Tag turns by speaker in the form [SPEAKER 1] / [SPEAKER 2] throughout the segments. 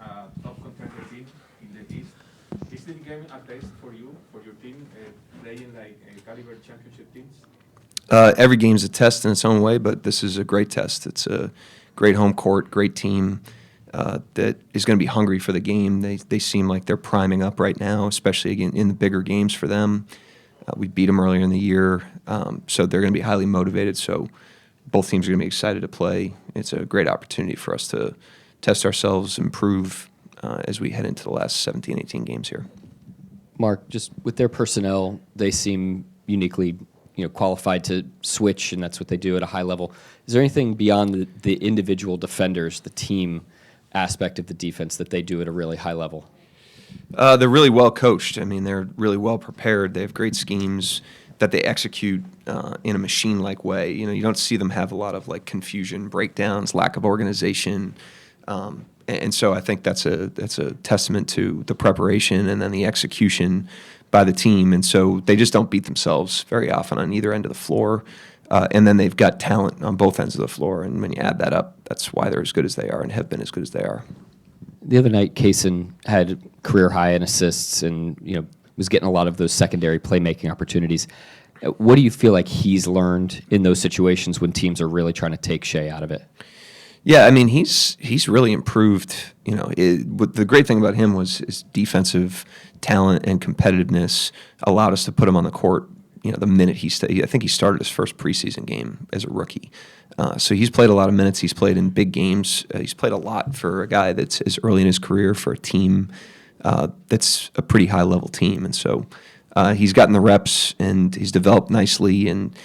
[SPEAKER 1] top contender team in the East. Is this game a test for you, for your team, playing like caliber championship teams?
[SPEAKER 2] Every game's a test in its own way, but this is a great test. It's a great home court, great team that is going to be hungry for the game. They seem like they're priming up right now, especially again in the bigger games for them. We beat them earlier in the year, so they're going to be highly motivated. So both teams are going to be excited to play. It's a great opportunity for us to test ourselves, improve as we head into the last 17, 18 games here.
[SPEAKER 3] Mark, just with their personnel, they seem uniquely qualified to switch, and that's what they do at a high level. Is there anything beyond the individual defenders, the team aspect of the defense, that they do at a really high level?
[SPEAKER 2] They're really well coached. I mean, they're really well prepared. They have great schemes that they execute in a machine-like way. You don't see them have a lot of like confusion, breakdowns, lack of organization, and so I think that's a testament to the preparation and then the execution by the team. And so they just don't beat themselves very often on either end of the floor. And then they've got talent on both ends of the floor. And when you add that up, that's why they're as good as they are and have been as good as they are.
[SPEAKER 3] The other night, Kaysen had career high in assists and was getting a lot of those secondary playmaking opportunities. What do you feel like he's learned in those situations when teams are really trying to take Shea out of it?
[SPEAKER 2] Yeah, I mean, he's really improved. The great thing about him was his defensive talent and competitiveness allowed us to put him on the court. The minute I think he started his first preseason game as a rookie. So he's played a lot of minutes. He's played in big games. He's played a lot for a guy that's as early in his career for a team that's a pretty high-level team. And so he's gotten the reps, and he's developed nicely. And,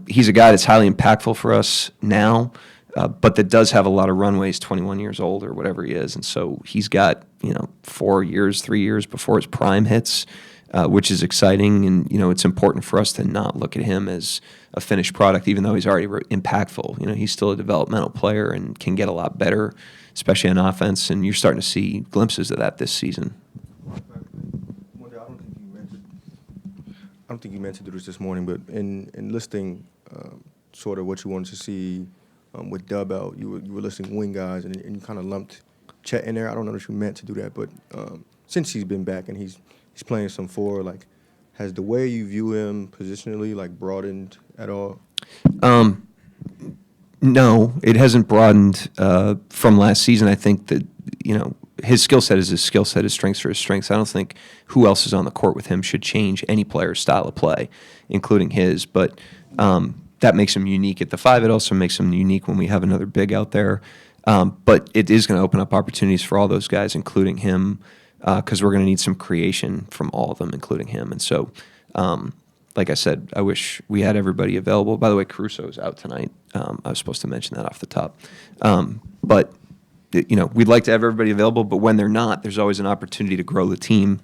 [SPEAKER 2] he's a guy that's highly impactful for us now, but that does have a lot of runways, 21 years old or whatever he is. And so he's got, 3 years before his prime hits, which is exciting. And, it's important for us to not look at him as a finished product, even though he's already impactful. He's still a developmental player and can get a lot better, especially on offense. And you're starting to see glimpses of that this season.
[SPEAKER 4] I don't think you meant to do this morning, but in listing sort of what you wanted to see with Dub out, you were listing wing guys, and you kind of lumped Chet in there. I don't know that you meant to do that, but since he's been back and he's playing some four, like, has the way you view him positionally like broadened at all?
[SPEAKER 2] No, it hasn't broadened from last season. I think that his skill set is his skill set, his strengths are his strengths. I don't think who else is on the court with him should change any player's style of play, including his. But that makes him unique at the five. It also makes him unique when we have another big out there. But it is going to open up opportunities for all those guys, including him, because we're going to need some creation from all of them, including him. And so, like I said, I wish we had everybody available. By the way, Caruso is out tonight. I was supposed to mention that off the top. But we'd like to have everybody available, but when they're not, there's always an opportunity to grow the team,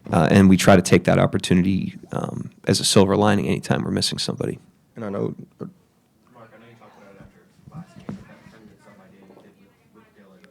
[SPEAKER 2] and we try to take that opportunity as a silver lining anytime we're missing somebody.
[SPEAKER 4] And I know,
[SPEAKER 1] Mark, I know you talked about it after last game, that kind of some idea you did with Dylan.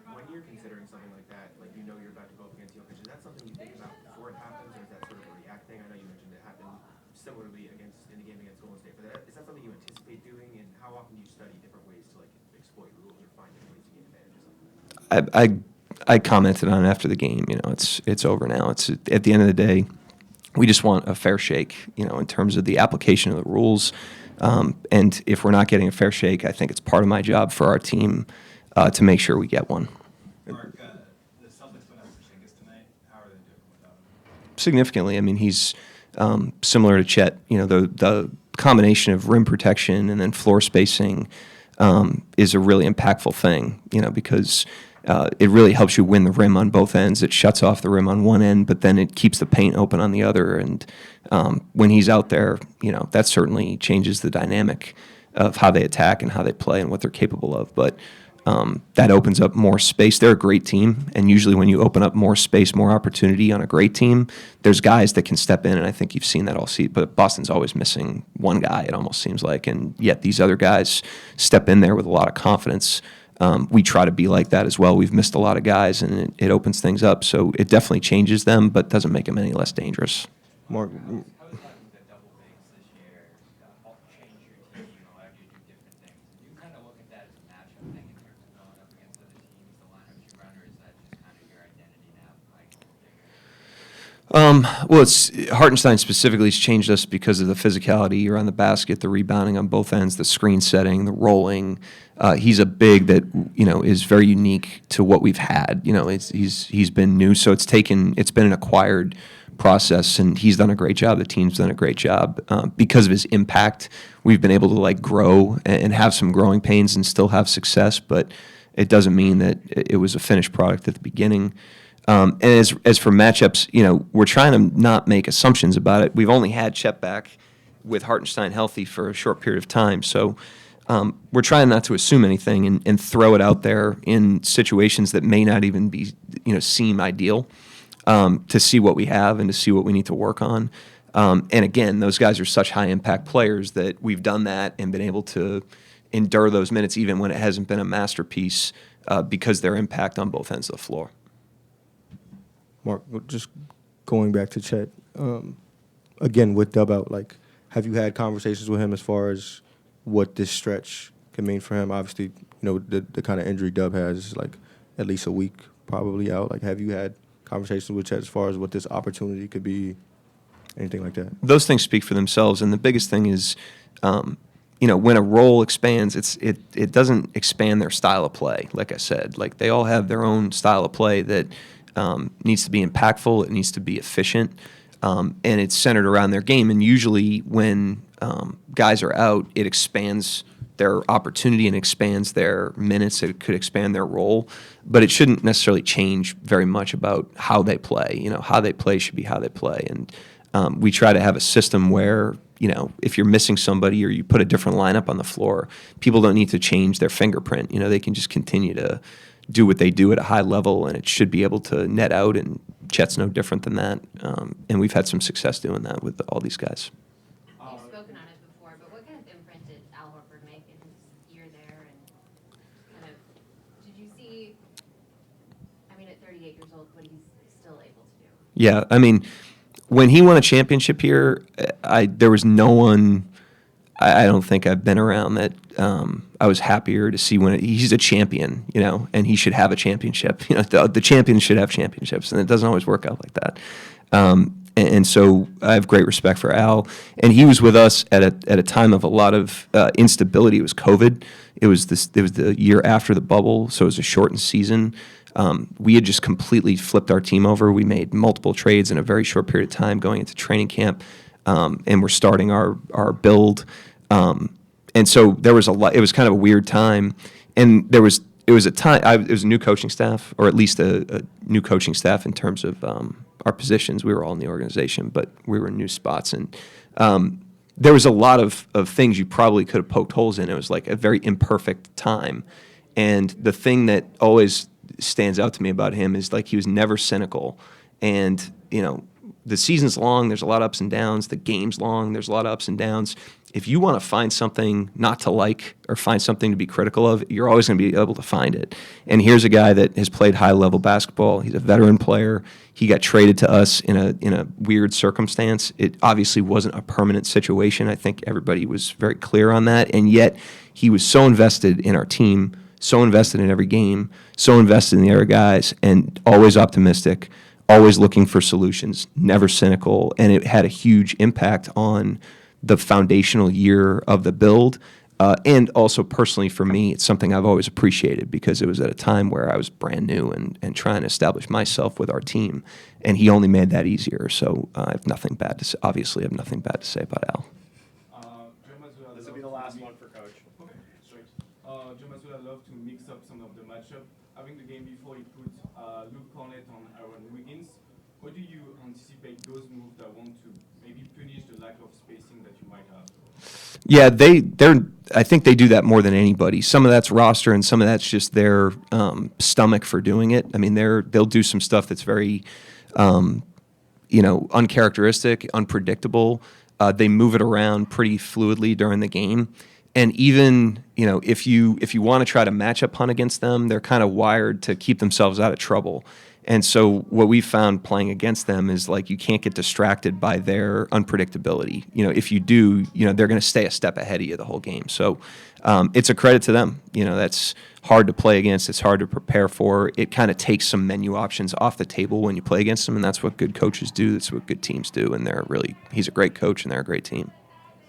[SPEAKER 1] When you're considering something like that, like you're about to go up against Jokic, is that something you think about before it happens, or is that sort of a reacting? I know you mentioned it happened similarly in the game against Golden State, but is that something you anticipate doing, and how often do you study different ways to exploit rules or find different ways to gain advantage or something?
[SPEAKER 2] I commented on it after the game. It's over now. It's at the end of the day, we just want a fair shake, in terms of the application of the rules. And if we're not getting a fair shake, I think it's part of my job for our team to make sure we get one.
[SPEAKER 5] Mark, the Celtics went out for Porzingis tonight. How are they doing without him?
[SPEAKER 2] Significantly. I mean, he's similar to Chet. The combination of rim protection and then floor spacing is a really impactful thing, because it really helps you win the rim on both ends. It shuts off the rim on one end, but then it keeps the paint open on the other. And when he's out there, that certainly changes the dynamic of how they attack and how they play and what they're capable of. But that opens up more space. They're a great team, and usually when you open up more space, more opportunity on a great team, there's guys that can step in, and I think you've seen that all season. But Boston's always missing one guy, it almost seems like, and yet these other guys step in there with a lot of confidence. We try to be like that as well. We've missed a lot of guys, and it opens things up. So it definitely changes them, but doesn't make them any less dangerous.
[SPEAKER 4] Mark,
[SPEAKER 5] How is having the double bigs this year change your team, allow you to do different things? Do you kind of look at that as a matchup thing in terms of going up against other teams, the lineups you run, or is that
[SPEAKER 2] Well, it's Hartenstein specifically has changed us because of the physicality around the basket, the rebounding on both ends, the screen setting, the rolling. He's a big that is very unique to what we've had. He's been new, so it's been an acquired process, and he's done a great job. The team's done a great job because of his impact. We've been able to grow and have some growing pains and still have success, but it doesn't mean that it was a finished product at the beginning. And as for matchups, we're trying to not make assumptions about it. We've only had Chet back with Hartenstein healthy for a short period of time, so we're trying not to assume anything and throw it out there in situations that may not even be, seem ideal, to see what we have and to see what we need to work on. And again, those guys are such high impact players that we've done that and been able to endure those minutes even when it hasn't been a masterpiece because their impact on both ends of the floor.
[SPEAKER 4] Mark, just going back to Chet, again with Dub out, have you had conversations with him as far as what this stretch can mean for him? Obviously, the kind of injury Dub has is at least a week probably out. Have you had conversations with Chet as far as what this opportunity could be, anything like that?
[SPEAKER 2] Those things speak for themselves, and the biggest thing is, when a role expands, it doesn't expand their style of play. Like I said, they all have their own style of play that needs to be impactful, it needs to be efficient, and it's centered around their game. And usually when guys are out, it expands their opportunity and expands their minutes. It could expand their role, but it shouldn't necessarily change very much about how they play. How they play should be how they play. And we try to have a system where, if you're missing somebody or you put a different lineup on the floor, people don't need to change their fingerprint. They can just continue to do what they do at a high level, and it should be able to net out, and Chet's no different than that. And we've had some success doing that with all these guys.
[SPEAKER 6] You've spoken on it before, but what kind of imprint did Al Horford make in his year there? And did you see, at 38 years old, what he's still able to do?
[SPEAKER 2] Yeah, when he won a championship here, there was no one, I don't think I've been around that I was happier to see when he's a champion, and he should have a championship. The champions should have championships, and it doesn't always work out like that. And so I have great respect for Al, and he was with us at a time of a lot of instability. It was COVID. It was the year after the bubble, so it was a shortened season. We had just completely flipped our team over. We made multiple trades in a very short period of time going into training camp, and we're starting our build. And so there was a lot. It was kind of a weird time, and it was a time. It was a new coaching staff, or at least a new coaching staff in terms of our positions. We were all in the organization, but we were in new spots, and there was a lot of things you probably could have poked holes in. It was a very imperfect time, and the thing that always stands out to me about him is he was never cynical, and the season's long. There's a lot of ups and downs. The game's long. There's a lot of ups and downs. If you want to find something not to like or find something to be critical of, you're always going to be able to find it. And here's a guy that has played high-level basketball. He's a veteran player. He got traded to us in a weird circumstance. It obviously wasn't a permanent situation. I think everybody was very clear on that. And yet he was so invested in our team, so invested in every game, so invested in the other guys, and always optimistic, always looking for solutions, never cynical. And it had a huge impact on the foundational year of the build. And also personally for me, it's something I've always appreciated because it was at a time where I was brand new and trying to establish myself with our team. And he only made that easier. So I have nothing bad to say. Obviously, I have nothing bad to say about Al.
[SPEAKER 5] This will be the last one for Coach.
[SPEAKER 7] Okay, straight. Joe Mazzulla loved to mix up some of the matchup. Having the game before, he put Luke Cornett on Aaron Wiggins. How do you anticipate those moves that want to maybe punish the lack of spacing that you might have?
[SPEAKER 2] Yeah, I think they do that more than anybody. Some of that's roster, and some of that's just their stomach for doing it. They'll do some stuff that's very, uncharacteristic, unpredictable. They move it around pretty fluidly during the game. And even, if you want to try to matchup hunt against them, they're kind of wired to keep themselves out of trouble. And so what we found playing against them is like you can't get distracted by their unpredictability. If you do, they're going to stay a step ahead of you the whole game. So it's a credit to them. That's hard to play against. It's hard to prepare for. It kind of takes some menu options off the table when you play against them, and that's what good coaches do. That's what good teams do. And he's a great coach, and they're a great team.